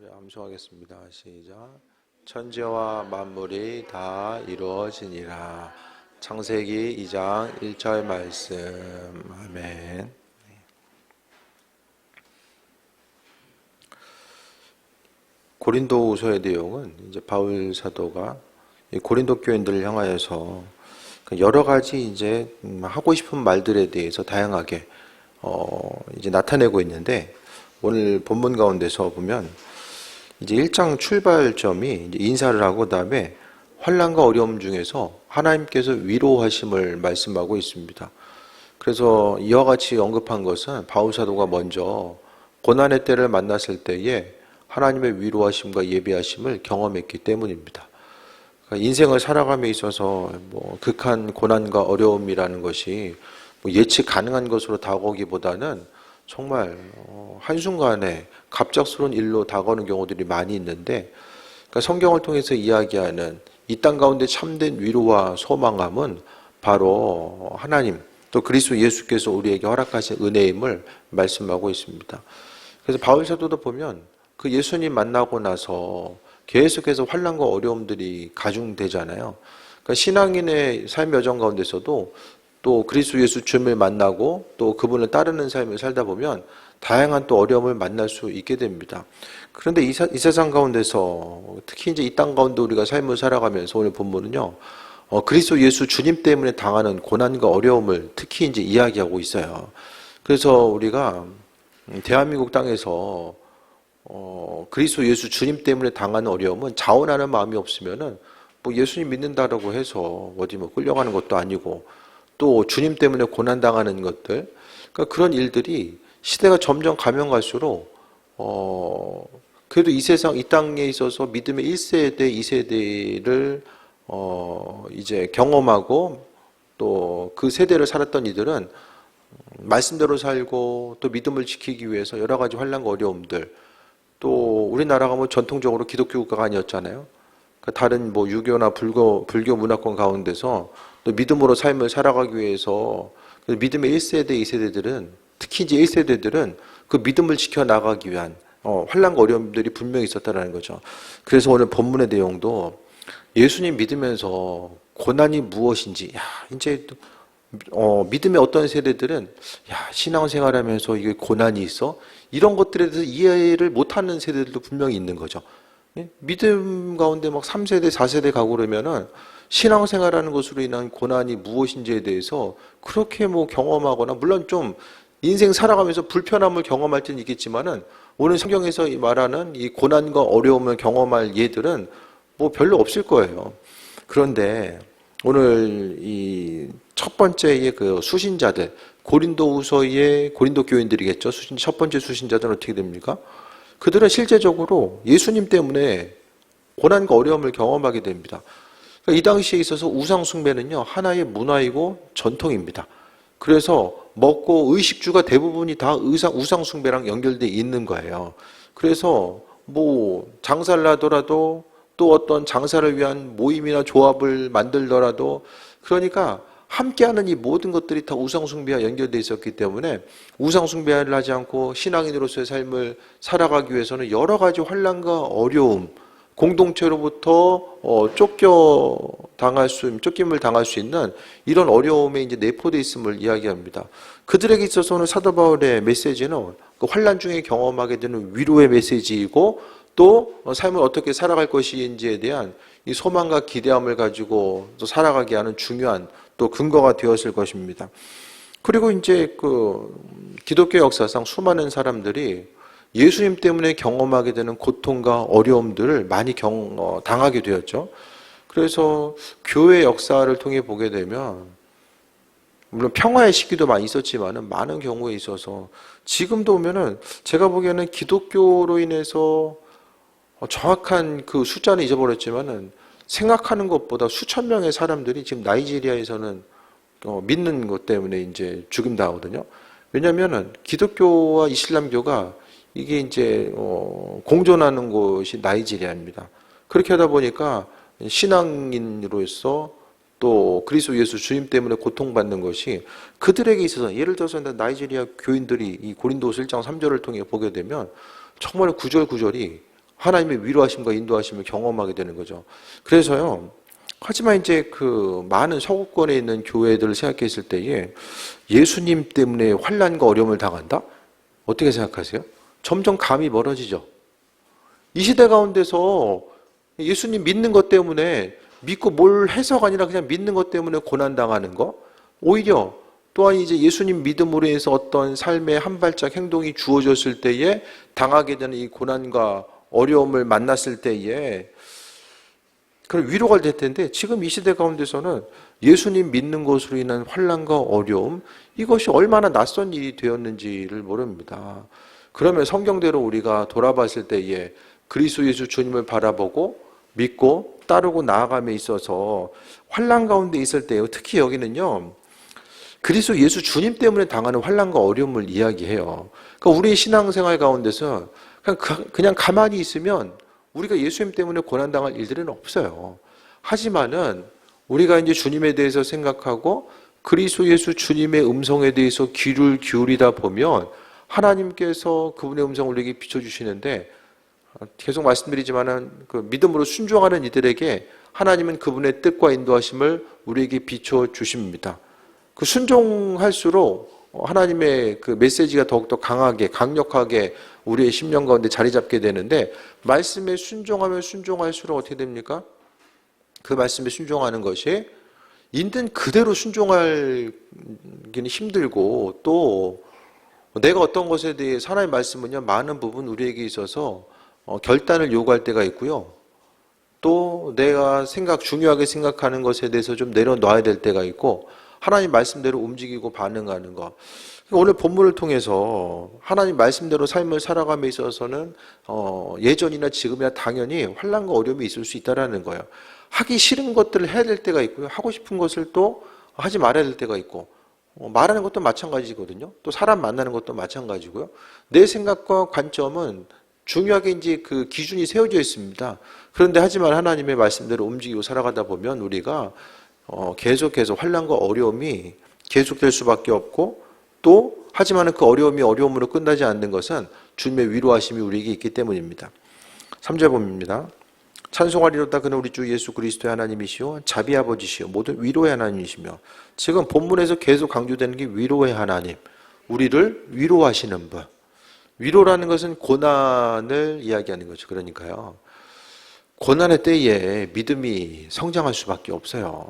우리 암송하겠습니다. 시작. 천지와 만물이 다 이루어지니라. 창세기 2장 1절 말씀. 아멘. 고린도후서의 내용은 이제 바울 사도가 고린도 교인들을 향하여서 여러 가지 이제 하고 싶은 말들에 대해서 다양하게 이제 나타내고 있는데, 오늘 본문 가운데서 보면 이제 1장 출발점이 이제 인사를 하고 그다음에 환난과 어려움 중에서 하나님께서 위로하심을 말씀하고 있습니다. 그래서 이와 같이 언급한 것은 바울 사도가 먼저 고난의 때를 만났을 때에 하나님의 위로하심과 예비하심을 경험했기 때문입니다. 그러니까 인생을 살아감에 있어서 극한 고난과 어려움이라는 것이 예측 가능한 것으로 다가오기보다는 정말 한순간에 갑작스러운 일로 다가오는 경우들이 많이 있는데, 그러니까 성경을 통해서 이야기하는 이 땅 가운데 참된 위로와 소망함은 바로 하나님 또 그리스도 예수께서 우리에게 허락하신 은혜임을 말씀하고 있습니다. 그래서 바울 사도도 보면 그 예수님 만나고 나서 계속해서 환난과 어려움들이 가중되잖아요. 그러니까 신앙인의 삶 여정 가운데서도 또 그리스도 예수 주님을 만나고 또 그분을 따르는 삶을 살다 보면 다양한 또 어려움을 만날 수 있게 됩니다. 그런데 이 세상 가운데서 특히 이제 이 땅 가운데 우리가 삶을 살아가면서 오늘 본문은요, 그리스도 예수 주님 때문에 당하는 고난과 어려움을 특히 이제 이야기하고 있어요. 그래서 우리가 대한민국 땅에서 그리스도 예수 주님 때문에 당하는 어려움은 자원하는 마음이 없으면은 예수님 믿는다라고 해서 어디 끌려가는 것도 아니고, 또 주님 때문에 고난당하는 것들, 그러니까 그런 일들이 시대가 점점 가면 갈수록 그래도 이 세상 이 땅에 있어서 믿음의 1세대 2세대를 이제 경험하고 또 그 세대를 살았던 이들은 말씀대로 살고 또 믿음을 지키기 위해서 여러 가지 환난과 어려움들, 또 우리나라가 전통적으로 기독교 국가가 아니었잖아요. 다른 유교나 불교 문화권 가운데서 또 믿음으로 삶을 살아가기 위해서 믿음의 1세대, 2세대들은, 특히 이제 1세대들은 그 믿음을 지켜나가기 위한 환난과 어려움들이 분명히 있었다는 거죠. 그래서 오늘 본문의 내용도 예수님 믿으면서 고난이 무엇인지, 이제 믿음의 어떤 세대들은 신앙생활하면서 이게 고난이 있어? 이런 것들에 대해서 이해를 못하는 세대들도 분명히 있는 거죠. 믿음 가운데 3세대, 4세대 가고 그러면은 신앙생활하는 것으로 인한 고난이 무엇인지에 대해서 그렇게 경험하거나, 물론 좀 인생 살아가면서 불편함을 경험할 때는 있겠지만은, 오늘 성경에서 말하는 이 고난과 어려움을 경험할 예들은 별로 없을 거예요. 그런데 오늘 이 첫 번째의 그 수신자들, 고린도후서의 고린도 교인들이겠죠. 첫 번째 수신자들은 어떻게 됩니까? 그들은 실제적으로 예수님 때문에 고난과 어려움을 경험하게 됩니다. 그러니까 이 당시에 있어서 우상 숭배는요, 하나의 문화이고 전통입니다. 그래서 먹고 의식주가 대부분이 다 우상 숭배랑 연결되어 있는 거예요. 그래서 장사를 하더라도, 또 어떤 장사를 위한 모임이나 조합을 만들더라도, 그러니까 함께하는 이 모든 것들이 다 우상 숭배와 연결되어 있었기 때문에 우상 숭배를 하지 않고 신앙인으로서의 삶을 살아가기 위해서는 여러 가지 환난과 어려움, 공동체로부터 쫓김을 당할 수 있는 이런 어려움에 이제 내포되어 있음을 이야기합니다. 그들에게 있어서는 사도 바울의 메시지는 그 환난 중에 경험하게 되는 위로의 메시지이고, 또 삶을 어떻게 살아갈 것인지에 대한 이 소망과 기대함을 가지고 또 살아가게 하는 중요한 또 근거가 되었을 것입니다. 그리고 이제 그 기독교 역사상 수많은 사람들이 예수님 때문에 경험하게 되는 고통과 어려움들을 많이 당하게 되었죠. 그래서 교회 역사를 통해 보게 되면, 물론 평화의 시기도 많이 있었지만은 많은 경우에 있어서 지금도 보면은 제가 보기에는 기독교로 인해서 정확한 그 숫자는 잊어버렸지만은 생각하는 것보다 수천 명의 사람들이 지금 나이지리아에서는 믿는 것 때문에 이제 죽임당하거든요. 왜냐면은 기독교와 이슬람교가 이게 이제 공존하는 곳이 나이지리아입니다. 그렇게 하다 보니까 신앙인으로서 또 그리스도 예수 주님 때문에 고통받는 것이 그들에게 있어서, 예를 들어서 나이지리아 교인들이 이 고린도서 1장 3절을 통해 보게 되면 정말 구절구절이 하나님의 위로하심과 인도하심을 경험하게 되는 거죠. 그래서요. 하지만 이제 그 많은 서구권에 있는 교회들을 생각했을 때에 예수님 때문에 환난과 어려움을 당한다? 어떻게 생각하세요? 점점 감이 멀어지죠. 이 시대 가운데서 예수님 믿는 것 때문에 믿고 뭘 해서가 아니라 그냥 믿는 것 때문에 고난당하는 거, 오히려 또한 이제 예수님 믿음으로 해서 어떤 삶의 한 발짝 행동이 주어졌을 때에 당하게 되는 이 고난과 어려움을 만났을 때에 그런 위로가 될 텐데, 지금 이 시대 가운데서는 예수님 믿는 것으로 인한 환난과 어려움, 이것이 얼마나 낯선 일이 되었는지를 모릅니다. 그러면 성경대로 우리가 돌아봤을 때에 그리스도 예수 주님을 바라보고 믿고 따르고 나아감에 있어서 환난 가운데 있을 때요, 특히 여기는요, 그리스도 예수 주님 때문에 당하는 환난과 어려움을 이야기해요. 그러니까 우리 신앙생활 가운데서 그냥 가만히 있으면 우리가 예수님 때문에 고난당할 일들은 없어요. 하지만은 우리가 이제 주님에 대해서 생각하고 그리스도 예수 주님의 음성에 대해서 귀를 기울이다 보면 하나님께서 그분의 음성을 우리에게 비춰주시는데, 계속 말씀드리지만은 그 믿음으로 순종하는 이들에게 하나님은 그분의 뜻과 인도하심을 우리에게 비춰주십니다. 그 순종할수록 하나님의 그 메시지가 더욱더 강하게, 강력하게 우리의 심령 가운데 자리 잡게 되는데, 말씀에 순종하면 순종할수록 어떻게 됩니까? 그 말씀에 순종하는 것이 있는 그대로 순종하기는 힘들고, 또 내가 어떤 것에 대해 하나님의 말씀은요, 많은 부분 우리에게 있어서 결단을 요구할 때가 있고요. 또 내가 중요하게 생각하는 것에 대해서 좀 내려놔야 될 때가 있고, 하나님 말씀대로 움직이고 반응하는 것. 오늘 본문을 통해서 하나님 말씀대로 삶을 살아감에 있어서는 예전이나 지금이나 당연히 환난과 어려움이 있을 수 있다라는 거예요. 하기 싫은 것들을 해야 될 때가 있고요. 하고 싶은 것을 또 하지 말아야 될 때가 있고, 말하는 것도 마찬가지거든요. 또 사람 만나는 것도 마찬가지고요. 내 생각과 관점은 중요하게 이제 그 기준이 세워져 있습니다. 그런데 하지만 하나님의 말씀대로 움직이고 살아가다 보면 우리가 계속해서 환난과 어려움이 계속될 수밖에 없고, 또 하지만 그 어려움이 어려움으로 끝나지 않는 것은 주님의 위로하심이 우리에게 있기 때문입니다. 3절 봅니다. 찬송하리로다 그는 우리 주 예수 그리스도의 하나님이시요 자비 아버지시요 모든 위로의 하나님이시며, 지금 본문에서 계속 강조되는 게 위로의 하나님, 우리를 위로하시는 분. 위로라는 것은 고난을 이야기하는 거죠. 그러니까요, 고난의 때에 믿음이 성장할 수밖에 없어요.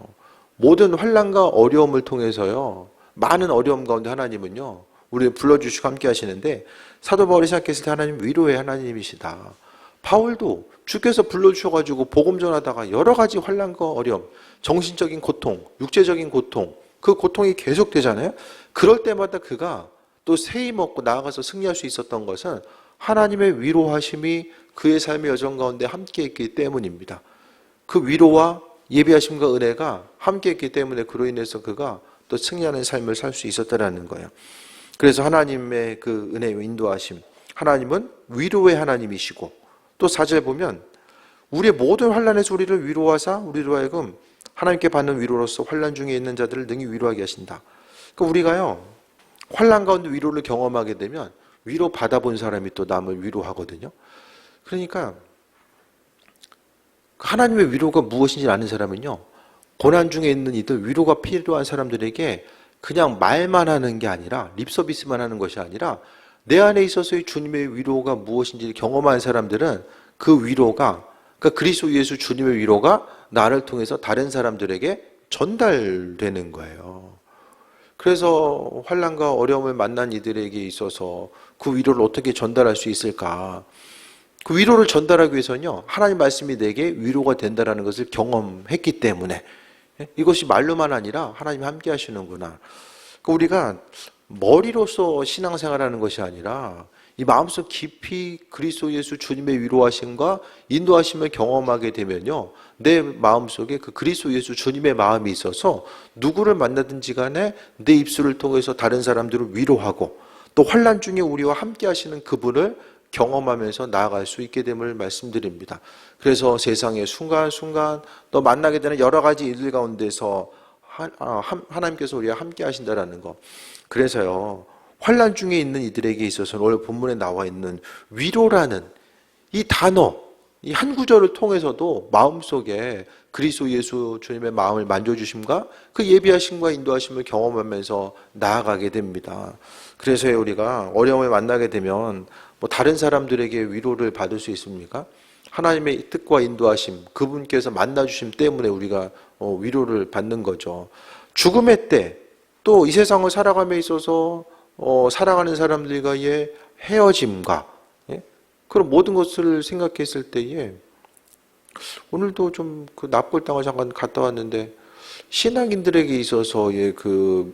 모든 환난과 어려움을 통해서요, 많은 어려움 가운데 하나님은요, 우리를 불러주시고 함께 하시는데, 사도 바울이 생각했을 때 하나님 위로의 하나님이시다. 바울도 주께서 불러주셔가지고 복음 전하다가 여러 가지 환난과 어려움, 정신적인 고통, 육체적인 고통, 그 고통이 계속되잖아요. 그럴 때마다 그가 또 새힘 얻고 나아가서 승리할 수 있었던 것은 하나님의 위로하심이 그의 삶의 여정 가운데 함께했기 때문입니다. 그 위로와 예비하심과 은혜가 함께했기 때문에 그로 인해서 그가 또 승리하는 삶을 살 수 있었다라는 거예요. 그래서 하나님의 그 은혜와 인도하심, 하나님은 위로의 하나님이시고, 또 4절 보면 우리의 모든 환난에서 우리를 위로하사 우리로 하여금 하나님께 받는 위로로서 환난 중에 있는 자들을 능히 위로하게 하신다. 그러니까 우리가요, 환난 가운데 위로를 경험하게 되면 위로 받아본 사람이 또 남을 위로하거든요. 그러니까 하나님의 위로가 무엇인지 아는 사람은요, 고난 중에 있는 이들, 위로가 필요한 사람들에게 그냥 말만 하는 게 아니라, 립서비스만 하는 것이 아니라 내 안에 있어서의 주님의 위로가 무엇인지 경험한 사람들은 그 위로가, 그러니까 그리스도 예수 주님의 위로가 나를 통해서 다른 사람들에게 전달되는 거예요. 그래서 환난과 어려움을 만난 이들에게 있어서 그 위로를 어떻게 전달할 수 있을까? 그 위로를 전달하기 위해서는요, 하나님 말씀이 내게 위로가 된다는 것을 경험했기 때문에, 이것이 말로만 아니라 하나님이 함께 하시는구나. 그러니까 우리가 머리로서 신앙생활하는 것이 아니라 이 마음속 깊이 그리스도 예수 주님의 위로하심과 인도하심을 경험하게 되면요, 내 마음속에 그 그리스도 예수 주님의 마음이 있어서 누구를 만나든지 간에 내 입술을 통해서 다른 사람들을 위로하고, 또 환난 중에 우리와 함께 하시는 그분을 경험하면서 나아갈 수 있게 됨을 말씀드립니다. 그래서 세상의 순간순간 또 만나게 되는 여러 가지 일들 가운데서 하나님께서 우리와 함께 하신다라는 것. 그래서요, 환난 중에 있는 이들에게 있어서는 오늘 본문에 나와 있는 위로라는 이 단어, 이 한 구절을 통해서도 마음속에 그리스도 예수 주님의 마음을 만져주심과 그 예비하심과 인도하심을 경험하면서 나아가게 됩니다. 그래서 우리가 어려움을 만나게 되면 뭐 다른 사람들에게 위로를 받을 수 있습니까? 하나님의 뜻과 인도하심, 그분께서 만나주심 때문에 우리가 위로를 받는 거죠. 죽음의 때, 또 이 세상을 살아감에 있어서 살아가는 사람들과의 헤어짐과 그런 모든 것을 생각했을 때에 오늘도 좀 그 납골당을 잠깐 갔다 왔는데 신앙인들에게 있어서의 그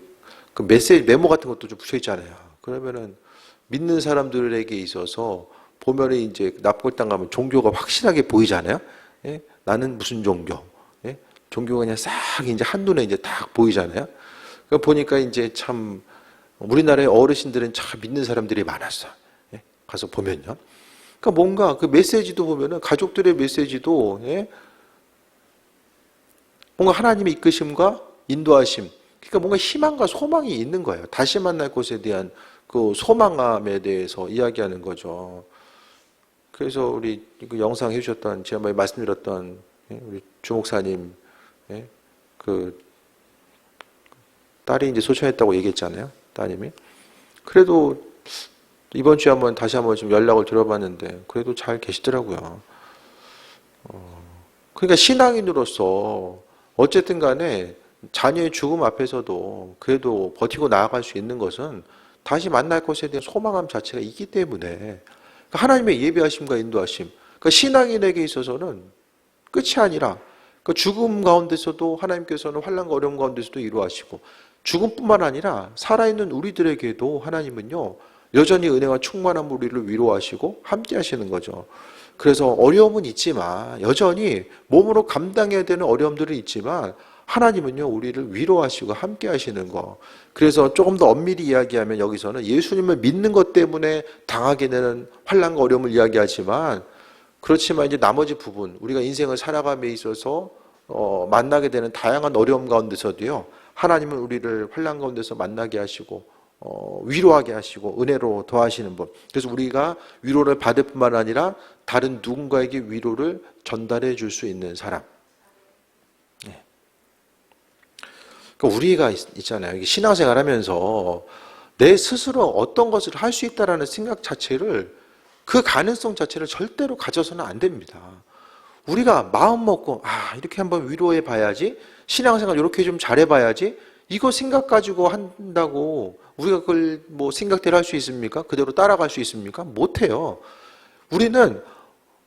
메시지 메모 같은 것도 좀 붙여 있잖아요. 그러면은 믿는 사람들에게 있어서 보면은 이제 납골당 가면 종교가 확실하게 보이잖아요. 예? 나는 무슨 종교? 예? 종교가 그냥 싹 이제 한눈에 이제 딱 보이잖아요. 그 보니까 이제 참 우리나라의 어르신들은 참 믿는 사람들이 많았어. 예? 가서 보면요. 그러니까 뭔가 그 메시지도 보면은 가족들의 메시지도 뭔가 하나님의 이끄심과 인도하심, 그러니까 뭔가 희망과 소망이 있는 거예요. 다시 만날 것에 대한 그 소망함에 대해서 이야기하는 거죠. 그래서 우리 그 영상 해주셨던 지난번에 말씀드렸던 우리 주목사님 그 딸이 이제 소천했다고 얘기했잖아요. 따님이. 그래도 이번 주에 다시 한번 좀 연락을 드려봤는데 그래도 잘 계시더라고요. 그러니까 신앙인으로서 어쨌든 간에 자녀의 죽음 앞에서도 그래도 버티고 나아갈 수 있는 것은 다시 만날 것에 대한 소망함 자체가 있기 때문에 그러니까 하나님의 예비하심과 인도하심, 그러니까 신앙인에게 있어서는 끝이 아니라 그 죽음 가운데서도 하나님께서는 환난과 어려움 가운데서도 이루하시고 죽음뿐만 아니라 살아있는 우리들에게도 하나님은요 여전히 은혜와 충만한 우리를 위로하시고 함께 하시는 거죠. 그래서 어려움은 있지만 여전히 몸으로 감당해야 되는 어려움들은 있지만 하나님은요 우리를 위로하시고 함께 하시는 거. 그래서 조금 더 엄밀히 이야기하면 여기서는 예수님을 믿는 것 때문에 당하게 되는 환난과 어려움을 이야기하지만 그렇지만 이제 나머지 부분 우리가 인생을 살아감에 있어서 만나게 되는 다양한 어려움 가운데서도요 하나님은 우리를 환난 가운데서 만나게 하시고 위로하게 하시고 은혜로 더하시는 분. 그래서 우리가 위로를 받을 뿐만 아니라 다른 누군가에게 위로를 전달해 줄 수 있는 사람. 그러니까 우리가 있잖아요. 신앙생활 하면서 내 스스로 어떤 것을 할 수 있다라는 생각 자체를 그 가능성 자체를 절대로 가져서는 안 됩니다. 우리가 마음 먹고 이렇게 한번 위로해 봐야지, 신앙생활 이렇게 좀 잘해 봐야지, 이거 생각 가지고 한다고 우리가 그걸 뭐 생각대로 할 수 있습니까? 그대로 따라갈 수 있습니까? 못해요. 우리는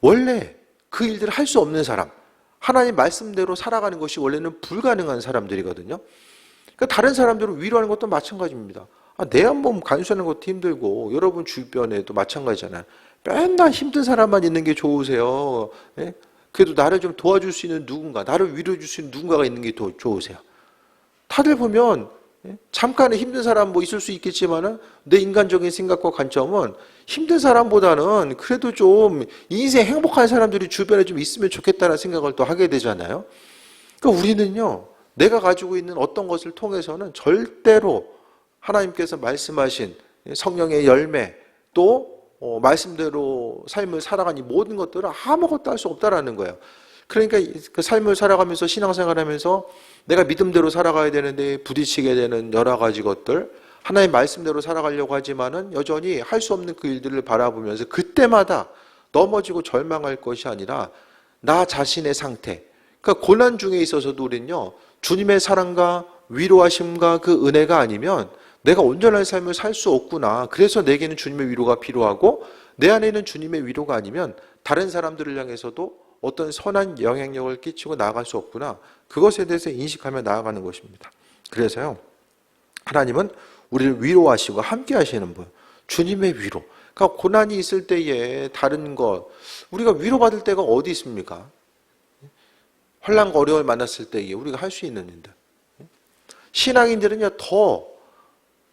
원래 그 일들을 할 수 없는 사람, 하나님 말씀대로 살아가는 것이 원래는 불가능한 사람들이거든요. 그러니까 다른 사람들을 위로하는 것도 마찬가지입니다. 내 한 몸 간수하는 것도 힘들고 여러분 주변에도 마찬가지잖아요. 맨날 힘든 사람만 있는 게 좋으세요. 예? 그래도 나를 좀 도와줄 수 있는 누군가, 나를 위로해 줄 수 있는 누군가가 있는 게 더 좋으세요. 다들 보면 잠깐의 힘든 사람 뭐 있을 수 있겠지만은 내 인간적인 생각과 관점은 힘든 사람보다는 그래도 좀 인생 행복한 사람들이 주변에 좀 있으면 좋겠다는 생각을 또 하게 되잖아요. 그러니까 우리는요, 내가 가지고 있는 어떤 것을 통해서는 절대로 하나님께서 말씀하신 성령의 열매 또 말씀대로 삶을 살아가니 모든 것들은 아무것도 할 수 없다라는 거예요. 그러니까 그 삶을 살아가면서 신앙생활하면서 내가 믿음대로 살아가야 되는데 부딪히게 되는 여러 가지 것들, 하나님 말씀대로 살아가려고 하지만은 여전히 할 수 없는 그 일들을 바라보면서 그때마다 넘어지고 절망할 것이 아니라 나 자신의 상태, 그러니까 고난 중에 있어서도 우리는요 주님의 사랑과 위로하심과 그 은혜가 아니면 내가 온전한 삶을 살 수 없구나. 그래서 내게는 주님의 위로가 필요하고 내 안에는 주님의 위로가 아니면 다른 사람들을 향해서도 어떤 선한 영향력을 끼치고 나아갈 수 없구나. 그것에 대해서 인식하며 나아가는 것입니다. 그래서요, 하나님은 우리를 위로하시고 함께 하시는 분, 주님의 위로. 그러니까 고난이 있을 때에 다른 것, 우리가 위로받을 때가 어디 있습니까? 환난과 어려움을 만났을 때에 우리가 할 수 있는 일들. 신앙인들은요, 더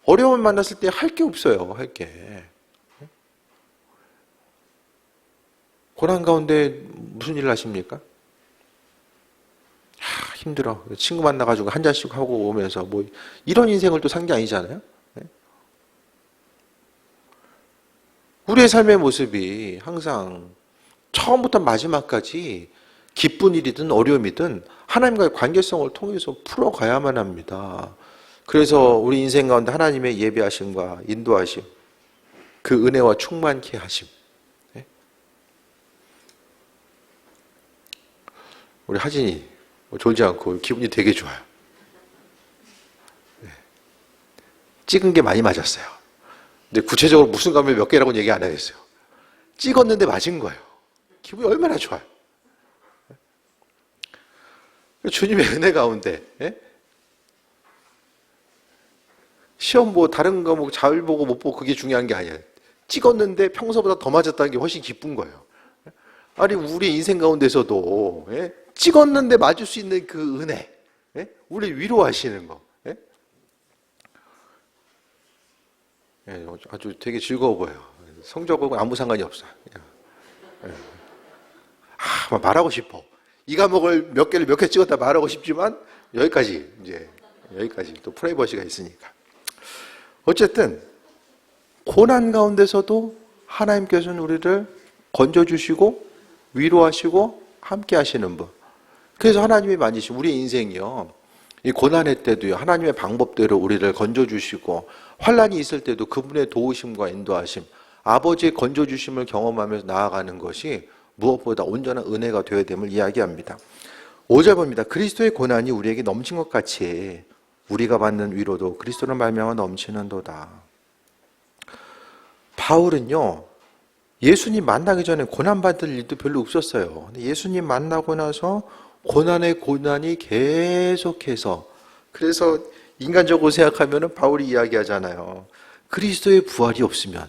어려움을 만났을 때 할 게 없어요, 할 게. 고난 가운데 무슨 일을 하십니까? 힘들어. 친구 만나가지고 한 잔씩 하고 오면서 뭐 이런 인생을 또 산 게 아니잖아요. 우리의 삶의 모습이 항상 처음부터 마지막까지 기쁜 일이든 어려움이든 하나님과의 관계성을 통해서 풀어가야만 합니다. 그래서 우리 인생 가운데 하나님의 예배하심과 인도하심, 그 은혜와 충만케 하심. 우리 하진이 졸지 않고 기분이 되게 좋아요. 찍은 게 많이 맞았어요. 근데 구체적으로 무슨 감염 몇 개라고는 얘기 안 하겠어요. 찍었는데 맞은 거예요. 기분이 얼마나 좋아요. 주님의 은혜 가운데 시험 보고 다른 과목 잘 보고 못 보고 그게 중요한 게 아니에요. 찍었는데 평소보다 더 맞았다는 게 훨씬 기쁜 거예요. 아니 우리 인생 가운데서도 찍었는데 맞을 수 있는 그 은혜, 우리 위로하시는 거, 아주 되게 즐거워 보여요. 성적하고 아무 상관이 없어요. 말하고 싶어. 이 과목을 몇 개 찍었다 말하고 싶지만 여기까지 또 프라이버시가 있으니까. 어쨌든 고난 가운데서도 하나님께서는 우리를 건져주시고 위로하시고 함께 하시는 분. 그래서 하나님이 만지신 우리 인생이요, 이 고난의 때도요, 하나님의 방법대로 우리를 건져주시고 환난이 있을 때도 그분의 도우심과 인도하심, 아버지의 건져주심을 경험하면서 나아가는 것이 무엇보다 온전한 은혜가 되어야 됨을 이야기합니다. 5절 봅니다. 그리스도의 고난이 우리에게 넘친 것 같이 우리가 받는 위로도 그리스도를 말미암아 넘치는도다. 바울은요, 예수님 만나기 전에 고난받을 일도 별로 없었어요. 근데 예수님 만나고 나서 고난의 고난이 계속해서, 그래서 인간적으로 생각하면 바울이 이야기하잖아요. 그리스도의 부활이 없으면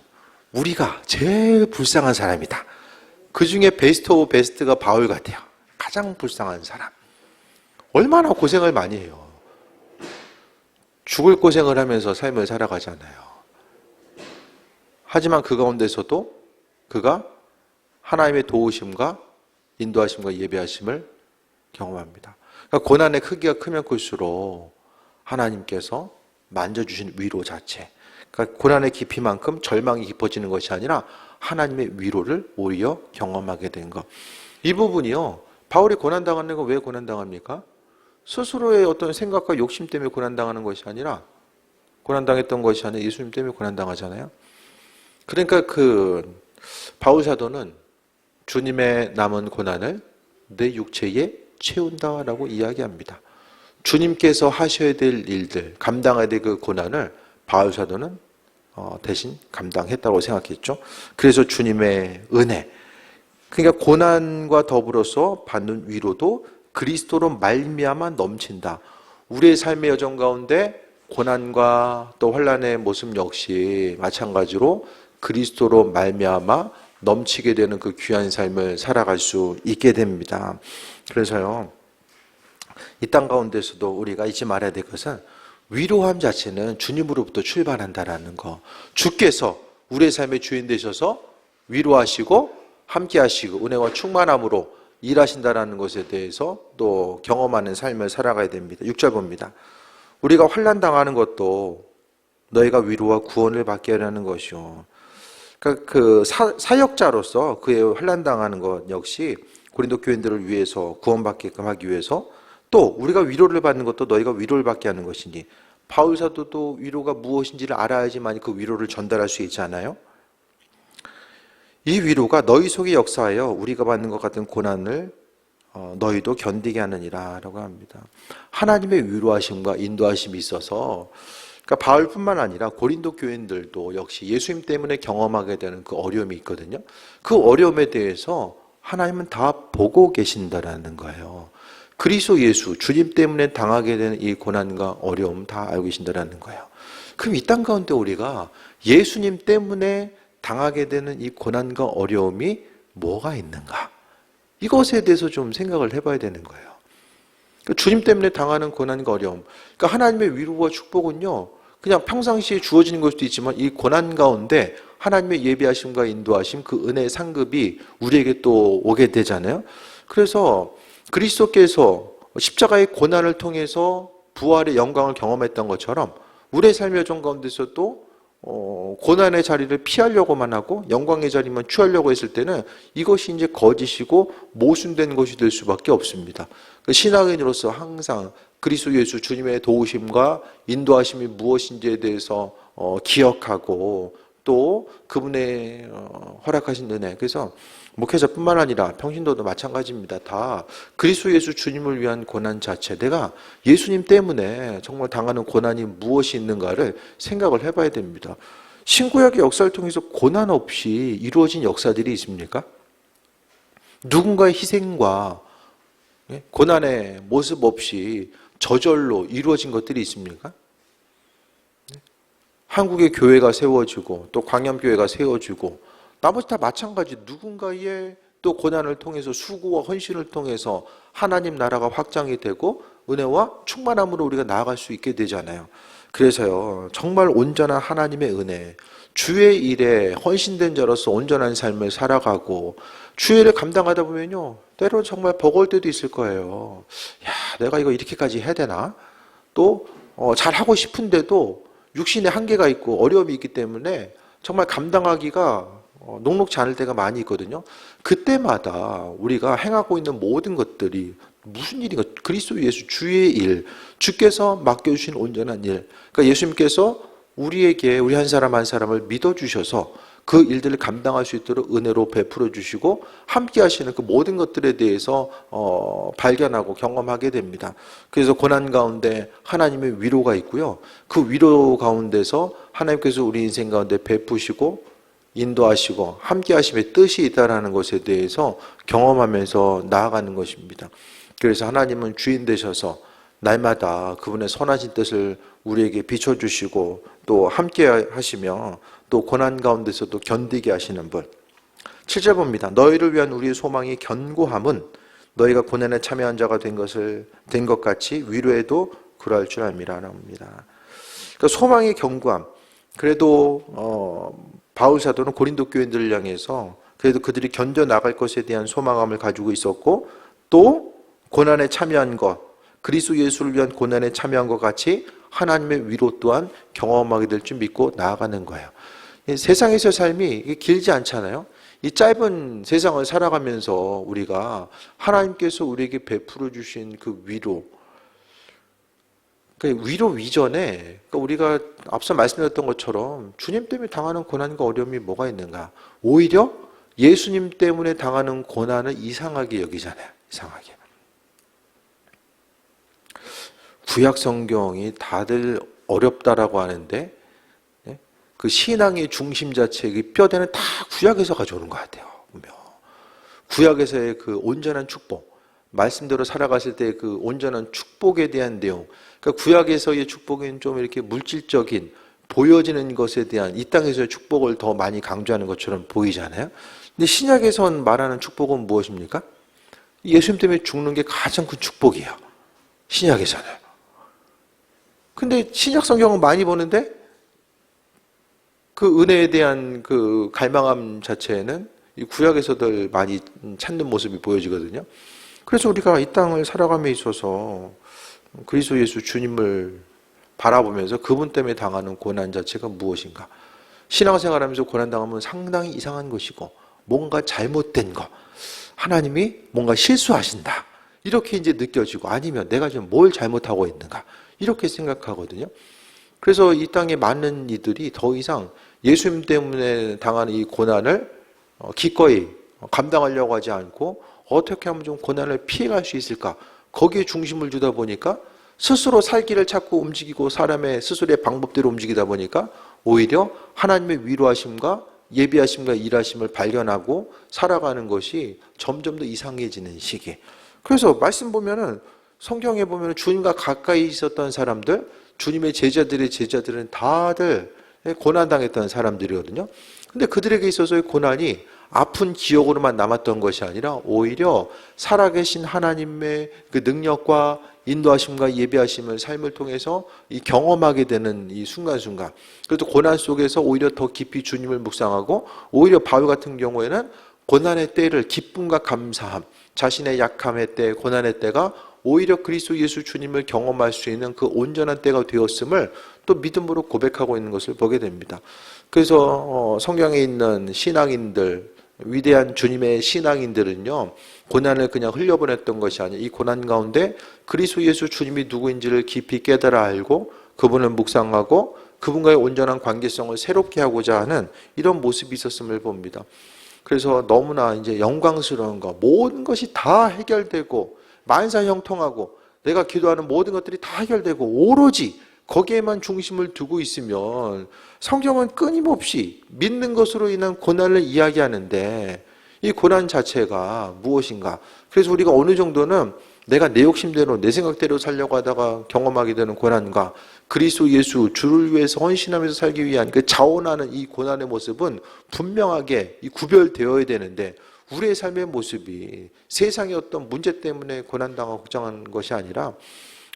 우리가 제일 불쌍한 사람이다. 그 중에 베스트 오브 베스트가 바울 같아요. 가장 불쌍한 사람. 얼마나 고생을 많이 해요. 죽을 고생을 하면서 삶을 살아가잖아요. 하지만 그 가운데서도 그가 하나님의 도우심과 인도하심과 예배하심을 경험합니다. 그러니까 고난의 크기가 크면 클수록 하나님께서 만져주신 위로 자체, 그러니까 고난의 깊이만큼 절망이 깊어지는 것이 아니라 하나님의 위로를 오히려 경험하게 된 것. 이 부분이요, 바울이 고난당하는 건 왜 고난당합니까? 스스로의 어떤 생각과 욕심 때문에 고난당하는 것이 아니라, 고난당했던 것이 아니라 예수님 때문에 고난당하잖아요. 그러니까 바울 사도는 주님의 남은 고난을 내 육체에 채운다라고 이야기합니다. 주님께서 하셔야 될 일들, 감당해야 될 그 고난을 바울 사도는 대신 감당했다고 생각했죠. 그래서 주님의 은혜, 그러니까 고난과 더불어서 받는 위로도 그리스도로 말미암아 넘친다. 우리의 삶의 여정 가운데 고난과 또 환난의 모습 역시 마찬가지로 그리스도로 말미암아 넘치게 되는 그 귀한 삶을 살아갈 수 있게 됩니다. 그래서요, 이 땅 가운데서도 우리가 잊지 말아야 될 것은 위로함 자체는 주님으로부터 출발한다라는 거. 주께서 우리의 삶의 주인 되셔서 위로하시고 함께 하시고 은혜와 충만함으로 일하신다라는 것에 대해서 또 경험하는 삶을 살아가야 됩니다. 6절 봅니다. 우리가 환난 당하는 것도 너희가 위로와 구원을 받게 하려는 것이요. 그러니까 그 사역자로서 그의 환난 당하는 것 역시 고린도 교인들을 위해서 구원받게끔 하기 위해서, 또 우리가 위로를 받는 것도 너희가 위로를 받게 하는 것이니, 바울 사도도 위로가 무엇인지를 알아야지만 그 위로를 전달할 수 있지 않아요? 이 위로가 너희 속에 역사하여 우리가 받는 것 같은 고난을 너희도 견디게 하느니라 라고 합니다. 하나님의 위로하심과 인도하심이 있어서, 그러니까 바울뿐만 아니라 고린도 교인들도 역시 예수님 때문에 경험하게 되는 그 어려움이 있거든요. 그 어려움에 대해서 하나님은 다 보고 계신다라는 거예요. 그리스도 예수, 주님 때문에 당하게 되는 이 고난과 어려움 다 알고 계신다라는 거예요. 그럼 이 땅 가운데 우리가 예수님 때문에 당하게 되는 이 고난과 어려움이 뭐가 있는가? 이것에 대해서 좀 생각을 해봐야 되는 거예요. 그러니까 주님 때문에 당하는 고난과 어려움, 그러니까 하나님의 위로와 축복은요, 그냥 평상시에 주어지는 걸 수도 있지만 이 고난 가운데 하나님의 예비하심과 인도하심, 그 은혜의 상급이 우리에게 또 오게 되잖아요. 그래서 그리스도께서 십자가의 고난을 통해서 부활의 영광을 경험했던 것처럼 우리의 삶의 여정 가운데서도 고난의 자리를 피하려고만 하고 영광의 자리만 취하려고 했을 때는 이것이 이제 거짓이고 모순된 것이 될 수밖에 없습니다. 신앙인으로서 항상 그리스도 예수 주님의 도우심과 인도하심이 무엇인지에 대해서 기억하고 또 그분의 허락하신 은혜, 그래서 목회자뿐만 아니라 평신도도 마찬가지입니다. 다 그리스도 예수 주님을 위한 고난 자체, 내가 예수님 때문에 정말 당하는 고난이 무엇이 있는가를 생각을 해봐야 됩니다. 신구약의 역사를 통해서 고난 없이 이루어진 역사들이 있습니까? 누군가의 희생과 고난의 모습 없이 저절로 이루어진 것들이 있습니까? 한국의 교회가 세워지고 또 광염교회가 세워지고 나머지 다 마찬가지, 누군가의 또 고난을 통해서 수고와 헌신을 통해서 하나님 나라가 확장이 되고 은혜와 충만함으로 우리가 나아갈 수 있게 되잖아요. 그래서요, 정말 온전한 하나님의 은혜, 주의 일에 헌신된 자로서 온전한 삶을 살아가고 주의 일을 감당하다 보면요, 때로 정말 버거울 때도 있을 거예요. 야, 내가 이거 이렇게까지 해야 되나? 또 잘하고 싶은데도 육신의 한계가 있고 어려움이 있기 때문에 정말 감당하기가 녹록지 않을 때가 많이 있거든요. 그때마다 우리가 행하고 있는 모든 것들이 무슨 일인가? 그리스도 예수 주의 일, 주께서 맡겨주신 온전한 일. 그러니까 예수님께서 우리에게 우리 한 사람 한 사람을 믿어주셔서 그 일들을 감당할 수 있도록 은혜로 베풀어 주시고 함께 하시는 그 모든 것들에 대해서 발견하고 경험하게 됩니다. 그래서 고난 가운데 하나님의 위로가 있고요. 그 위로 가운데서 하나님께서 우리 인생 가운데 베푸시고 인도하시고 함께 하심의 뜻이 있다는 것에 대해서 경험하면서 나아가는 것입니다. 그래서 하나님은 주인 되셔서 날마다 그분의 선하신 뜻을 우리에게 비춰주시고 또 함께 하시며 또 고난 가운데서도 견디게 하시는 분. 7절 봅니다. 너희를 위한 우리의 소망이 견고함은 너희가 고난에 참여한 자가 된 것 같이 위로에도 그러할 줄 압니다. 합니다. 그러니까 소망의 견고함. 그래도 바울 사도는 고린도 교인들을 향해서 그래도 그들이 견뎌 나갈 것에 대한 소망함을 가지고 있었고 또 고난에 참여한 것, 그리스도 예수를 위한 고난에 참여한 것 같이 하나님의 위로 또한 경험하게 될 줄 믿고 나아가는 거예요. 세상에서 삶이 길지 않잖아요. 이 짧은 세상을 살아가면서 우리가 하나님께서 우리에게 베풀어 주신 그 위로, 그 위로 이전에 우리가 앞서 말씀드렸던 것처럼 주님 때문에 당하는 고난과 어려움이 뭐가 있는가? 오히려 예수님 때문에 당하는 고난을 이상하게 여기잖아요. 이상하게. 구약 성경이 다들 어렵다라고 하는데 그 신앙의 중심 자체, 그 뼈대는 다 구약에서 가져오는 것 같아요. 구약에서의 그 온전한 축복, 말씀대로 살아갔을 때 그 온전한 축복에 대한 내용. 그러니까 구약에서의 축복은 좀 이렇게 물질적인 보여지는 것에 대한 이 땅에서의 축복을 더 많이 강조하는 것처럼 보이잖아요. 근데 신약에선 말하는 축복은 무엇입니까? 예수님 때문에 죽는 게 가장 큰 축복이에요. 신약에서는. 근데 신약 성경은 많이 보는데 그 은혜에 대한 그 갈망함 자체는 이 구약에서들 많이 찾는 모습이 보여지거든요. 그래서 우리가 이 땅을 살아감에 있어서 그리스도 예수 주님을 바라보면서 그분 때문에 당하는 고난 자체가 무엇인가? 신앙생활하면서 고난당하면 상당히 이상한 것이고 뭔가 잘못된 거, 하나님이 뭔가 실수하신다 이렇게 이제 느껴지고 아니면 내가 지금 뭘 잘못하고 있는가 이렇게 생각하거든요. 그래서 이 땅에 많은 이들이 더 이상 예수님 때문에 당하는 이 고난을 기꺼이 감당하려고 하지 않고 어떻게 하면 좀 고난을 피해갈 수 있을까? 거기에 중심을 두다 보니까 스스로 살 길을 찾고 움직이고 사람의 스스로의 방법대로 움직이다 보니까 오히려 하나님의 위로하심과 예비하심과 일하심을 발견하고 살아가는 것이 점점 더 이상해지는 시기. 그래서 말씀 보면은 성경에 보면 주님과 가까이 있었던 사람들, 주님의 제자들의 제자들은 다들 고난당했던 사람들이거든요. 근데 그들에게 있어서의 고난이 아픈 기억으로만 남았던 것이 아니라 오히려 살아계신 하나님의 그 능력과 인도하심과 예비하심을 삶을 통해서 이 경험하게 되는 이 순간순간. 그래도 고난 속에서 오히려 더 깊이 주님을 묵상하고 오히려 바울 같은 경우에는 고난의 때를 기쁨과 감사함, 자신의 약함의 때, 고난의 때가 오히려 그리스도 예수 주님을 경험할 수 있는 그 온전한 때가 되었음을 또 믿음으로 고백하고 있는 것을 보게 됩니다. 그래서 성경에 있는 신앙인들, 위대한 주님의 신앙인들은요, 고난을 그냥 흘려보냈던 것이 아니라 이 고난 가운데 그리스도 예수 주님이 누구인지를 깊이 깨달아 알고 그분을 묵상하고 그분과의 온전한 관계성을 새롭게 하고자 하는 이런 모습이 있었음을 봅니다. 그래서 너무나 이제 영광스러운 것, 모든 것이 다 해결되고 만사 형통하고 내가 기도하는 모든 것들이 다 해결되고 오로지 거기에만 중심을 두고 있으면 성경은 끊임없이 믿는 것으로 인한 고난을 이야기하는데 이 고난 자체가 무엇인가? 그래서 우리가 어느 정도는 내가 내 욕심대로 내 생각대로 살려고 하다가 경험하게 되는 고난과 그리스도 예수 주를 위해서 헌신하면서 살기 위한 그 자원하는 이 고난의 모습은 분명하게 구별되어야 되는데 우리의 삶의 모습이 세상의 어떤 문제 때문에 고난당하고 걱정하는 것이 아니라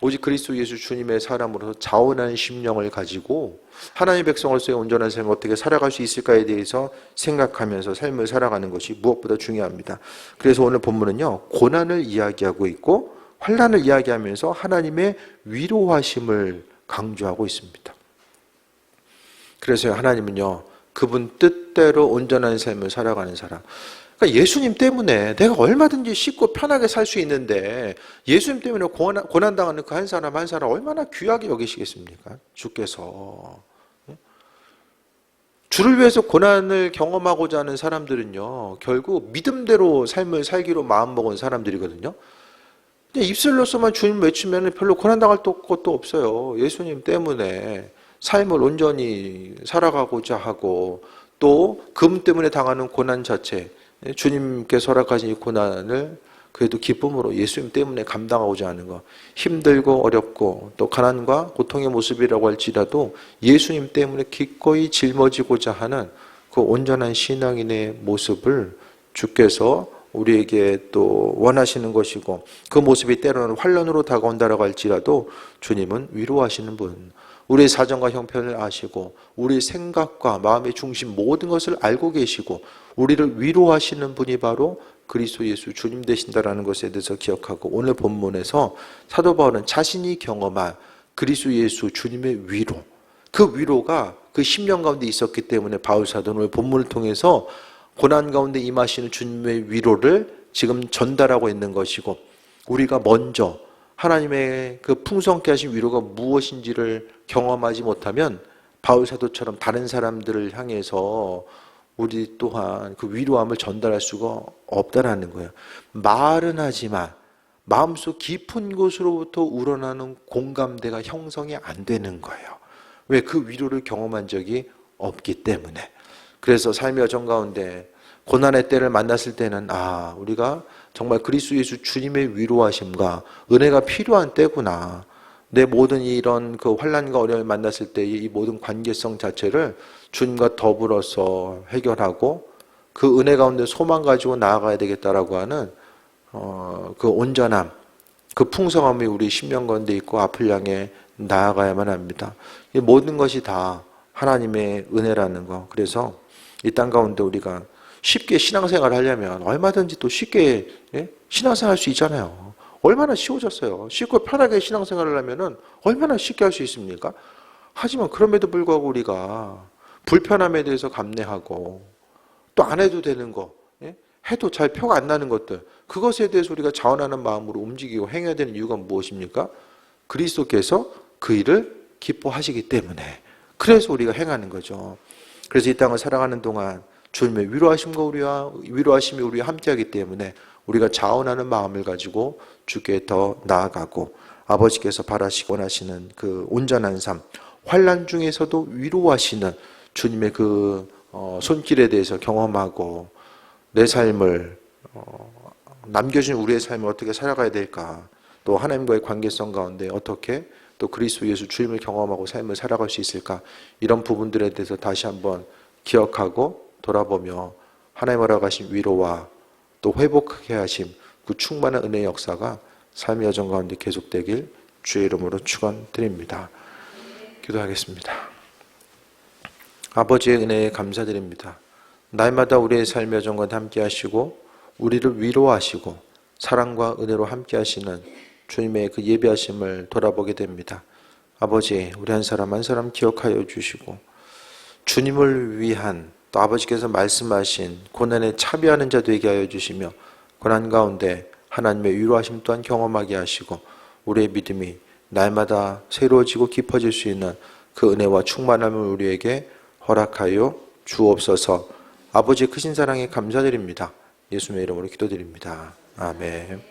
오직 그리스도 예수 주님의 사람으로서 자원하는 심령을 가지고 하나님의 백성으로서의 온전한 삶을 어떻게 살아갈 수 있을까에 대해서 생각하면서 삶을 살아가는 것이 무엇보다 중요합니다. 그래서 오늘 본문은요, 고난을 이야기하고 있고 환난을 이야기하면서 하나님의 위로하심을 강조하고 있습니다. 그래서 하나님은요, 그분 뜻대로 온전한 삶을 살아가는 사람, 그러니까 예수님 때문에 내가 얼마든지 쉽고 편하게 살 수 있는데 예수님 때문에 고난당하는 그 한 사람 한 사람 얼마나 귀하게 여기시겠습니까? 주께서. 주를 위해서 고난을 경험하고자 하는 사람들은요, 결국 믿음대로 삶을 살기로 마음먹은 사람들이거든요. 근데 입술로서만 주님 외치면 별로 고난당할 것도 없어요. 예수님 때문에 삶을 온전히 살아가고자 하고 또 그분 때문에 당하는 고난 자체, 주님께서 허락하신 이 고난을 그래도 기쁨으로 예수님 때문에 감당하고자 하는 것, 힘들고 어렵고 또 가난과 고통의 모습이라고 할지라도 예수님 때문에 기꺼이 짊어지고자 하는 그 온전한 신앙인의 모습을 주께서 우리에게 또 원하시는 것이고 그 모습이 때로는 환난으로 다가온다라고 할지라도 주님은 위로하시는 분, 우리의 사정과 형편을 아시고 우리의 생각과 마음의 중심 모든 것을 알고 계시고 우리를 위로하시는 분이 바로 그리스도 예수 주님 되신다라는 것에 대해서 기억하고 오늘 본문에서 사도 바울은 자신이 경험한 그리스도 예수 주님의 위로, 그 위로가 그 10년 가운데 있었기 때문에 바울 사도는 오늘 본문을 통해서 고난 가운데 임하시는 주님의 위로를 지금 전달하고 있는 것이고 우리가 먼저 하나님의 그 풍성케 하신 위로가 무엇인지를 경험하지 못하면 바울 사도처럼 다른 사람들을 향해서 우리 또한 그 위로함을 전달할 수가 없다라는 거예요. 말은 하지만 마음속 깊은 곳으로부터 우러나는 공감대가 형성이 안 되는 거예요. 왜? 그 위로를 경험한 적이 없기 때문에. 그래서 삶의 여정 가운데 고난의 때를 만났을 때는 우리가 정말 그리스도 예수 주님의 위로하심과 은혜가 필요한 때구나. 내 모든 이런 그 환난과 어려움을 만났을 때 이 모든 관계성 자체를 주님과 더불어서 해결하고 그 은혜 가운데 소망 가지고 나아가야 되겠다라고 하는 그 온전함, 그 풍성함이 우리 심령 가운데 있고 앞을 향해 나아가야만 합니다. 이 모든 것이 다 하나님의 은혜라는 거. 그래서 이 땅 가운데 우리가 쉽게 신앙생활을 하려면 얼마든지 또 쉽게 신앙생활 할 수 있잖아요. 얼마나 쉬워졌어요. 쉽고 편하게 신앙생활을 하면은 얼마나 쉽게 할 수 있습니까? 하지만 그럼에도 불구하고 우리가 불편함에 대해서 감내하고 또 안 해도 되는 거, 해도 잘 표가 안 나는 것들, 그것에 대해서 우리가 자원하는 마음으로 움직이고 행해야 되는 이유가 무엇입니까? 그리스도께서 그 일을 기뻐하시기 때문에. 그래서 우리가 행하는 거죠. 그래서 이 땅을 살아가는 동안 주님의 위로하심이 우리와 함께하기 때문에 우리가 자원하는 마음을 가지고 주께 더 나아가고 아버지께서 바라시고 원하시는 그 온전한 삶, 환난 중에서도 위로하시는 주님의 그 손길에 대해서 경험하고 내 삶을 남겨진 우리의 삶을 어떻게 살아가야 될까, 또 하나님과의 관계성 가운데 어떻게 또 그리스도 예수 주님을 경험하고 삶을 살아갈 수 있을까, 이런 부분들에 대해서 다시 한번 기억하고 돌아보며 하나님 허락하신 위로와 또 회복하게 하심, 그 충만한 은혜의 역사가 삶의 여정 가운데 계속되길 주의 이름으로 축원드립니다. 기도하겠습니다. 아버지의 은혜에 감사드립니다. 날마다 우리의 삶의 여정 가운데 함께 하시고 우리를 위로하시고 사랑과 은혜로 함께 하시는 주님의 그 예비하심을 돌아보게 됩니다. 아버지, 우리 한 사람 한 사람 기억하여 주시고 주님을 위한 또 아버지께서 말씀하신 고난에 참여하는 자 되게 하여 주시며 고난 가운데 하나님의 위로하심 또한 경험하게 하시고 우리의 믿음이 날마다 새로워지고 깊어질 수 있는 그 은혜와 충만함을 우리에게 허락하여 주옵소서. 아버지의 크신 사랑에 감사드립니다. 예수님의 이름으로 기도드립니다. 아멘.